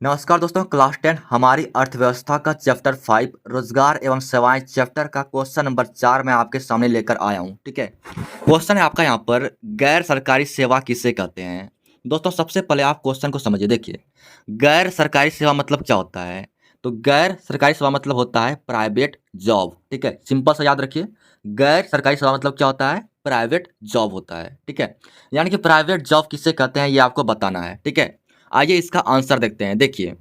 नमस्कार दोस्तों, क्लास 10 हमारी अर्थव्यवस्था का चैप्टर 5 रोजगार एवं सेवाएं चैप्टर का क्वेश्चन नंबर 4 मैं आपके सामने लेकर आया हूं। ठीक है, क्वेश्चन है आपका यहाँ पर, गैर सरकारी सेवा किसे कहते हैं। दोस्तों सबसे पहले आप क्वेश्चन को समझिए। देखिए, गैर सरकारी सेवा मतलब क्या होता है। तो गैर सरकारी सेवा मतलब होता है प्राइवेट जॉब। ठीक है, सिंपल सा याद रखिए, गैर सरकारी सेवा मतलब क्या होता है, प्राइवेट जॉब होता है। ठीक है, यानी कि प्राइवेट जॉब किसे कहते हैं ये आपको बताना है। ठीक है, आइए इसका आंसर देखते हैं। देखिए,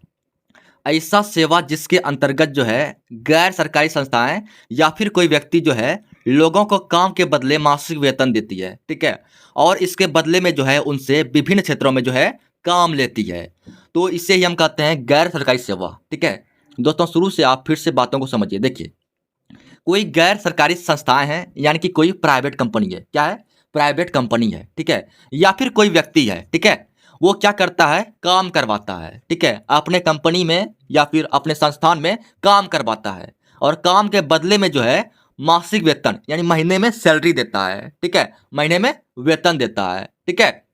ऐसा सेवा जिसके अंतर्गत जो है गैर सरकारी संस्थाएं या फिर कोई व्यक्ति जो है लोगों को काम के बदले मासिक वेतन देती है। ठीक है, और इसके बदले में जो है उनसे विभिन्न क्षेत्रों में जो है काम लेती है। तो इसे ही हम कहते हैं गैर सरकारी सेवा। ठीक है दोस्तों, शुरू से आप फिर से बातों को समझिए। देखिए, कोई गैर सरकारी संस्थाएं हैं यानी कि कोई प्राइवेट कंपनी है। क्या है, प्राइवेट कंपनी है। ठीक है, या फिर कोई व्यक्ति है। ठीक है, वो क्या करता है, काम करवाता है। ठीक है, अपने कंपनी में या फिर अपने संस्थान में काम करवाता है और काम के बदले में जो है मासिक वेतन यानी महीने में सैलरी देता है। ठीक है, महीने में वेतन देता है। ठीक है,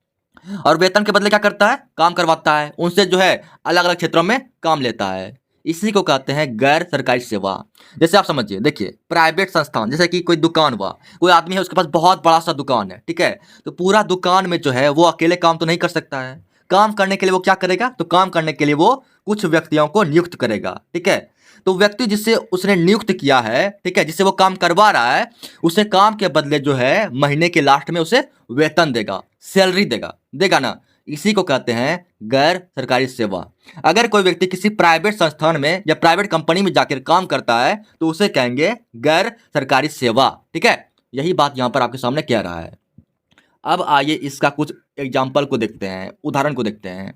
और वेतन के बदले क्या करता है, काम करवाता है, उनसे जो है अलग अलग क्षेत्रों में काम लेता है। इसी को कहते हैं गैर सरकारी सेवा। जैसे आप समझिए, देखिए प्राइवेट संस्थान जैसे कि कोई दुकान हुआ, कोई आदमी है उसके पास बहुत बड़ा सा दुकान है। ठीक है, तो पूरा दुकान में जो है वो अकेले काम तो नहीं कर सकता है। काम करने के लिए वो क्या करेगा, तो काम करने के लिए वो कुछ व्यक्तियों को नियुक्त करेगा। ठीक है, तो व्यक्ति जिससे उसने नियुक्त किया है, ठीक है, जिससे वो काम करवा रहा है, उसे काम के बदले जो है महीने के लास्ट में उसे वेतन देगा, सैलरी देगा देगा ना। इसी को कहते हैं गैर सरकारी सेवा। अगर कोई व्यक्ति किसी प्राइवेट संस्थान में या प्राइवेट कंपनी में जाकर काम करता है तो उसे कहेंगे गैर सरकारी सेवा। ठीक है, यही बात यहां पर आपके सामने कह रहा है। अब आइए इसका कुछ एग्जाम्पल को देखते हैं, उदाहरण को देखते हैं।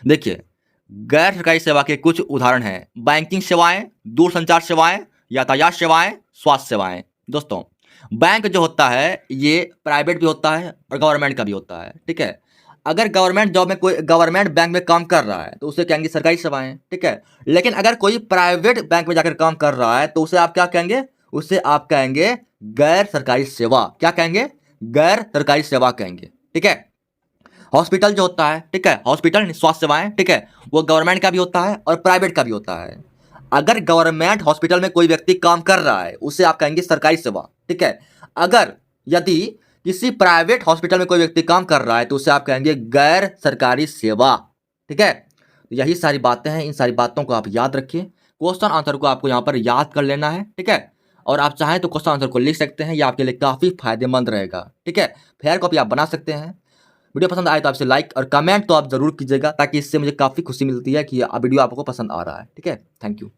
देखिए, गैर सरकारी सेवा के कुछ उदाहरण हैं, बैंकिंग सेवाएं, दूरसंचार सेवाएं, यातायात सेवाएं, स्वास्थ्य सेवाएं। दोस्तों, बैंक जो होता है ये प्राइवेट भी होता है और गवर्नमेंट का भी होता है। ठीक है, अगर गवर्नमेंट जॉब में कोई गवर्नमेंट बैंक में काम कर रहा है तो उसे कहेंगे सरकारी सेवाएं। ठीक है, लेकिन अगर कोई प्राइवेट बैंक में जाकर काम कर रहा है तो उसे आप क्या कहेंगे, उसे आप कहेंगे गैर सरकारी सेवा। क्या कहेंगे, गैर सरकारी सेवा कहेंगे। ठीक है, हॉस्पिटल जो होता है, ठीक है, हॉस्पिटल स्वास्थ्य सेवाएं, ठीक है, वो गवर्नमेंट का भी होता है और प्राइवेट का भी होता है। अगर गवर्नमेंट हॉस्पिटल में कोई व्यक्ति काम कर रहा है उसे आप कहेंगे सरकारी सेवा। ठीक है, अगर यदि किसी प्राइवेट हॉस्पिटल में कोई व्यक्ति काम कर रहा है तो उसे आप कहेंगे गैर सरकारी सेवा। ठीक है, यही सारी बातें हैं, इन सारी बातों को आप याद रखिए। क्वेश्चन आंसर को आपको यहाँ पर याद कर लेना है। ठीक है, और आप चाहें तो क्वेश्चन आंसर को लिख सकते हैं, यह आपके लिए काफ़ी फायदेमंद रहेगा। ठीक है, फेयर कॉपी आप बना सकते हैं। वीडियो पसंद आए तो आपसे लाइक और कमेंट तो आप जरूर कीजिएगा, ताकि इससे मुझे काफ़ी खुशी मिलती है कि वीडियो आपको पसंद आ रहा है। ठीक है, थैंक यू।